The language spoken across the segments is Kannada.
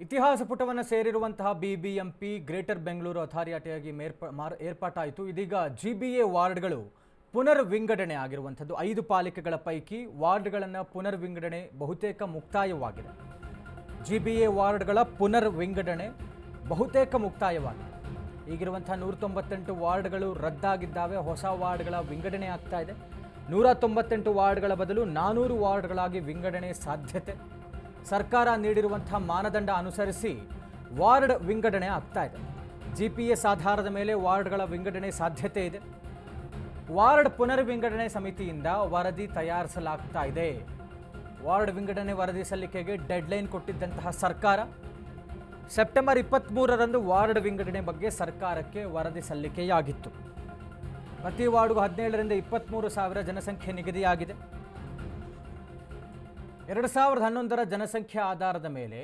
ಇತಿಹಾಸ ಪುಟವನ್ನು ಸೇರಿರುವಂತಹ ಬಿಬಿಎಂಪಿ ಗ್ರೇಟರ್ ಬೆಂಗಳೂರು ಅಥಾರಿಟಿಯಾಗಿ ಏರ್ಪಾಟಾಯಿತು. ಇದೀಗ ಜಿಬಿಎ ವಾರ್ಡ್ಗಳು ಪುನರ್ ವಿಂಗಡಣೆ ಆಗಿರುವಂಥದ್ದು. 5 ಪಾಲಿಕೆಗಳ ಪೈಕಿ ವಾರ್ಡ್ಗಳನ್ನು ಪುನರ್ ವಿಂಗಡಣೆ ಬಹುತೇಕ ಮುಕ್ತಾಯವಾಗಿದೆ. ಜಿಬಿಎ ವಾರ್ಡ್ಗಳ ಪುನರ್ ವಿಂಗಡಣೆ ಬಹುತೇಕ ಮುಕ್ತಾಯವಾಗಿದೆ. ಈಗಿರುವಂತಹ 198 ವಾರ್ಡ್ಗಳು ರದ್ದಾಗಿದ್ದಾವೆ. ಹೊಸ ವಾರ್ಡ್ಗಳ ವಿಂಗಡಣೆ ಆಗ್ತಾ ಇದೆ. 198 ವಾರ್ಡ್ಗಳ ಬದಲು 400 ವಾರ್ಡ್ಗಳಾಗಿ ವಿಂಗಡಣೆ ಸಾಧ್ಯತೆ. ಸರ್ಕಾರ ನೀಡಿರುವಂತಹ ಮಾನದಂಡ ಅನುಸರಿಸಿ ವಾರ್ಡ್ ವಿಂಗಡಣೆ ಆಗ್ತಾ ಇದೆ. ಜಿಪಿಎಸ್ ಆಧಾರದ ಮೇಲೆ ವಾರ್ಡ್ಗಳ ವಿಂಗಡಣೆ ಸಾಧ್ಯತೆ ಇದೆ. ವಾರ್ಡ್ ಪುನರ್ ವಿಂಗಡಣೆ ಸಮಿತಿಯಿಂದ ವರದಿ ತಯಾರಿಸಲಾಗ್ತಾ ಇದೆ. ವಾರ್ಡ್ ವಿಂಗಡಣೆ ವರದಿ ಸಲ್ಲಿಕೆಗೆ ಡೆಡ್ಲೈನ್ ಕೊಟ್ಟಿದ್ದಂತಹ ಸರ್ಕಾರ ಸೆಪ್ಟೆಂಬರ್ 23ರಂದು ವಾರ್ಡ್ ವಿಂಗಡಣೆ ಬಗ್ಗೆ ಸರ್ಕಾರಕ್ಕೆ ವರದಿ ಸಲ್ಲಿಕೆಯಾಗಿತ್ತು. ಪ್ರತಿ ವಾರ್ಡ್ಗೂ 17ರಿಂದ 23,000 ಜನಸಂಖ್ಯೆ ನಿಗದಿಯಾಗಿದೆ. 2011ರ ಜನಸಂಖ್ಯೆ ಆಧಾರದ ಮೇಲೆ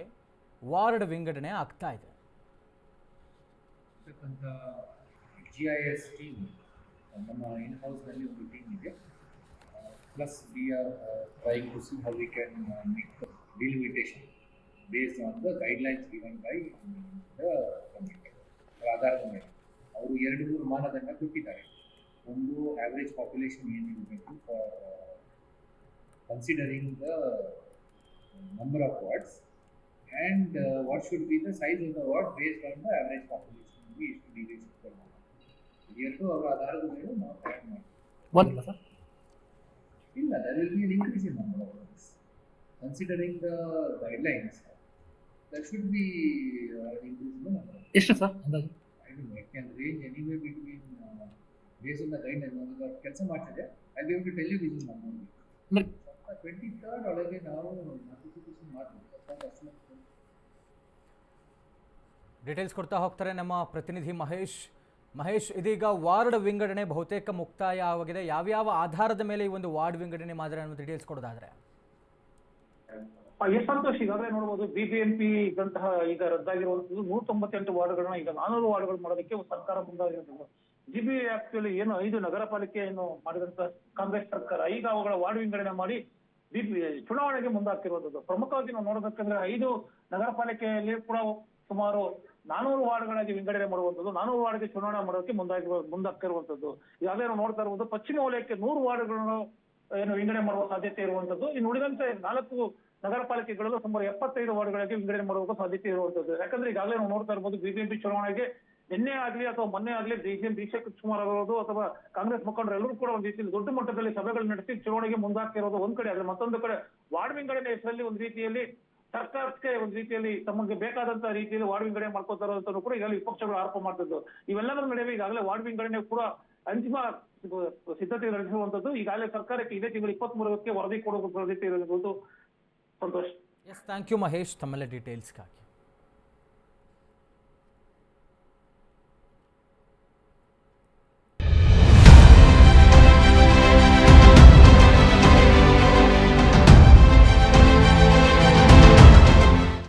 ವಾರ್ಡ್ ವಿಂಗಡಣೆ ಆಗ್ತಾ ಇದೆ. GIS ಟೀಮ್ ನಮ್ಮ ಇನ್ ಹೌಸ್ನಲ್ಲಿ ಒಂದು ಟೀಮ್ ಇದೆ. Plus we are trying to see how we can make delimitation based on the guidelines given by the committee. ಆಧಾರದ ಮೇಲೆ ಅವರು 2-3 ಮಾನದಂಡ ಕೊಟ್ಟಿದ್ದಾರೆ. ಒಂದು ಆವ್ರೇಜ್ ಪಾಪ್ಯುಲೇಷನ್ ಏನಿರಬೇಕು for considering the number of wards, and what should be the size of the ward based on the average population we used to deviation per month. Here to our ಆಧಾರದ ಮೇಲೆ ನಾವು ಪ್ಲಾನ್ ಮಾಡ್ತೀವಿ. ಒಂದಿಲ್ಲ ಸರ್, ಇಲ್ಲ, there will be an increase in number of wards considering the guidelines. There should be an increase in the number. ಎಷ್ಟು ಸರ್ ಅಂದಾಜು? I don't know, it can range anywhere between based on the guidelines. ನಾವು ಕೆಲಸ ಮಾಡ್ತಿದ್ದೆ, I'll be able to tell you this number. 23rd ಒಳಗೆ ನಾವು ನೋಟಿಫಿಕೇಶನ್ ಮಾಡ್ತೀವಿ. ಡೀಟೇಲ್ಸ್ ಕೊಡ್ತಾ ಹೋಗ್ತಾರೆ ನಮ್ಮ ಪ್ರತಿನಿಧಿ ಮಹೇಶ್. ಇದೀಗ ವಾರ್ಡ್ ವಿಂಗಡಣೆ ಬಹುತೇಕ ಮುಕ್ತಾಯ ಆಗಿದೆ. ಯಾವ್ಯಾವ ಆಧಾರದ ಮೇಲೆ ಈ ಒಂದು ವಾರ್ಡ್ ವಿಂಗಡಣೆ ಮಾಡಿದ್ರೆ ಅನ್ನೋ ಡೀಟೇಲ್ಸ್ ಕೊಡೋದಾದ್ರೆ ಸಂತೋಷ್, ಈಗಾಗಲೇ ನೋಡಬಹುದು ಬಿಬಿಎಂಪಿ ಇದ್ದಂತಹ ಈಗ ರದ್ದಾಗಿರುವಂತದ್ದು 198 ವಾರ್ಡ್ಗಳನ್ನ ಈಗ 400 ವಾರ್ಡ್ಗಳು ಮಾಡೋದಕ್ಕೆ ಸರ್ಕಾರ ಮುಂದಾಗಿರುತ್ತದೆ. ಜಿಬಿ ಆಕ್ಚುಲಿ ಏನು 5 ನಗರ ಪಾಲಿಕೆಯನ್ನು ಮಾಡಿದಂತ ಕಾಂಗ್ರೆಸ್ ಸರ್ಕಾರ ಈಗ ಅವುಗಳ ವಾರ್ಡ್ ವಿಂಗಡಣೆ ಮಾಡಿ ಚುನಾವಣೆಗೆ ಮುಂದಾಗ್ತಿರುವಂತದ್ದು. ಪ್ರಮುಖವಾಗಿ ನಾವು ನೋಡಬೇಕಂದ್ರೆ 5 ನಗರ ಪಾಲಿಕೆಯಲ್ಲಿ ಕೂಡ ಸುಮಾರು 400 ವಾರ್ಡ್ಗಳಾಗಿ ವಿಂಗಡಣೆ ಮಾಡುವಂಥದ್ದು, 400 ವಾರ್ಡ್ಗೆ ಚುನಾವಣೆ ಮಾಡೋದಕ್ಕೆ ಮುಂದಾಗ್ತಿರುವಂತದ್ದು. ಈಗಾಗಲೇ ನಾವು ನೋಡ್ತಾ ಇರುವುದು ಪಶ್ಚಿಮ ವಲಯಕ್ಕೆ 100 ವಾರ್ಡ್ಗಳನ್ನು ಏನು ವಿಂಗಡಣೆ ಮಾಡುವ ಸಾಧ್ಯತೆ ಇರುವಂತದ್ದು. ಇನ್ನು ಉಳಿದಂತೆ 4 ನಗರ ಪಾಲಿಕೆಗಳಲ್ಲೂ ಸುಮಾರು 75 ವಾರ್ಡ್ಗಳಿಗೆ ವಿಂಗಡಣೆ ಮಾಡುವ ಸಾಧ್ಯತೆ ಇರುವಂತದ್ದು. ಯಾಕಂದ್ರೆ ಈಗಾಗಲೇ ನಾವು ನೋಡ್ತಾ ಇರಬಹುದು ಬಿಬಿಎಂಪಿ ಚುನಾವಣೆಗೆ ನಿನ್ನೆ ಆಗ್ಲಿ ಅಥವಾ ಮೊನ್ನೆ ಆಗ್ಲಿ ಡಿ.ಕೆ ಶಿವಕುಮಾರ್ ಆಗಿರೋದು ಅಥವಾ ಕಾಂಗ್ರೆಸ್ ಮುಖಂಡರು ಎಲ್ಲರೂ ಕೂಡ ಒಂದು ರೀತಿಯಲ್ಲಿ ದೊಡ್ಡ ಮಟ್ಟದಲ್ಲಿ ಸಭೆಗಳು ನಡೆಸಿ ಚುನಾವಣೆಗೆ ಮುಂದಾಗ್ತಿರೋದು ಒಂದ್ ಕಡೆ ಆದ್ರೆ, ಮತ್ತೊಂದು ಕಡೆ ವಾರ್ಡ್ ವಿಂಗಡಣೆ ಹೆಸರಲ್ಲಿ ಒಂದು ರೀತಿಯಲ್ಲಿ ಸರ್ಕಾರಕ್ಕೆ ಒಂದು ರೀತಿಯಲ್ಲಿ ತಮಗೆ ಬೇಕಾದಂತಹ ರೀತಿಯಲ್ಲಿ ವಾರ್ಡ್ ವಿಂಗಡಣೆ ಮಾಡ್ಕೋತಾ ಇರೋದು ಕೂಡ ಈಗಾಗಲೇ ವಿಪಕ್ಷಗಳು ಆರೋಪ ಮಾಡ್ತಿದ್ದು. ಇವೆಲ್ಲದರ ನಡುವೆ ಈಗಾಗಲೇ ವಾರ್ಡ್ ವಿಂಗಡಣೆ ಕೂಡ ಅಂತಿಮ ಸಿದ್ಧತೆ ನಡೆಸುವಂತದ್ದು. ಈಗಾಗಲೇ ಸರ್ಕಾರಕ್ಕೆ ಇದೇ ತಿಂಗಳು 23ಕ್ಕೆ ವರದಿ ಕೊಡುವ ಸಾಧ್ಯತೆ ಇರೋದು. Santosh. Yes, thank you Mahesh ತಮ್ಮೆಲ್ಲ ಡೀಟೇಲ್ಸ್ಗಾಗಿ.